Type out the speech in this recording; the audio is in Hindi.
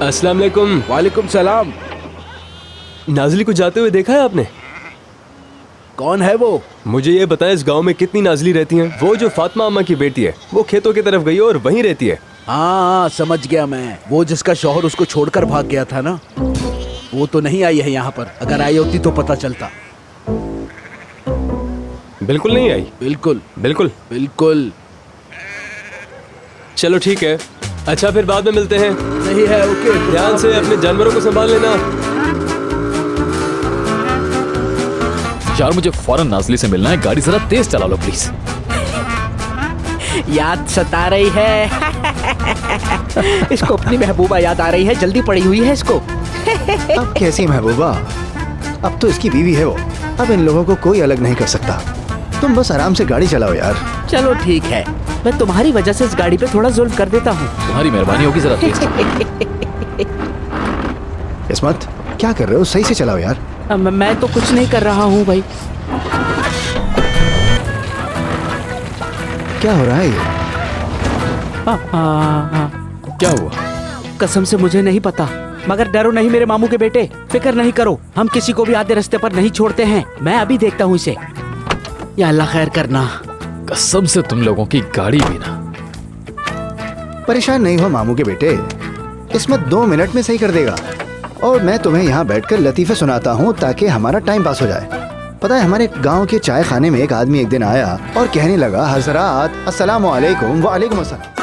अस्सलाम वालेकुम। वालेकुम सलाम। नाजली को जाते हुए देखा है आपने? कौन है वो? मुझे ये बताएं, इस गांव में कितनी नाजली रहती हैं? वो जो फातिमा अम्मा की बेटी है, वो खेतों की तरफ गई और वहीं रहती है। हाँ समझ गया मैं। वो जिसका शौहर उसको छोड़कर भाग गया था ना, वो तो नहीं आई है यहाँ पर। अगर आई होती तो पता चलता। बिल्कुल नहीं आई। बिल्कुल बिल्कुल। बिल्कुल। चलो ठीक है, अच्छा फिर बाद में मिलते हैं। नहीं है, ओके। ध्यान से अपने जानवरों को संभाल लेना। यार मुझे फौरन नाजली से मिलना है, गाड़ी जरा तेज चला लो प्लीज। याद सता रही है। इसको अपनी महबूबा याद आ रही है, जल्दी पड़ी हुई है इसको। अब कैसी महबूबा? अब तो इसकी बीवी है वो। अब इन लोगों को कोई अलग नहीं कर सकता। तुम बस आराम से गाड़ी चलाओ यार। चलो ठीक है, मैं तुम्हारी वजह से इस गाड़ी पे थोड़ा जुल्म कर देता हूँ। तुम्हारी मेहरबानी होगी, जरा तेज चलाओ। इस्मत, क्या कर रहे हो? सही से चलाओ यार। मैं तो कुछ नहीं कर रहा हूँ भाई। क्या हो रहा है ये? क्या हुआ? कसम से मुझे नहीं पता, मगर डरो नहीं मेरे मामू के बेटे, फिक्र नहीं करो। हम किसी को भी आधे रास्ते पर नहीं छोड़ते हैं। मैं अभी देखता हूँ इसे। या अल्लाह खैर करना। कसम से तुम लोगों की गाड़ी भी ना। परेशान नहीं हो मामू के बेटे, इस्मत 2 मिनट में सही कर देगा। और मैं तुम्हें यहाँ बैठकर लतीफे सुनाता हूँ ताकि हमारा टाइम पास हो जाए। पता है, हमारे गांव के चाय खाने में एक आदमी एक दिन आया और कहने लगा, हजरात अस्सलाम वालेकुम। वालेकुम अस्सलाम।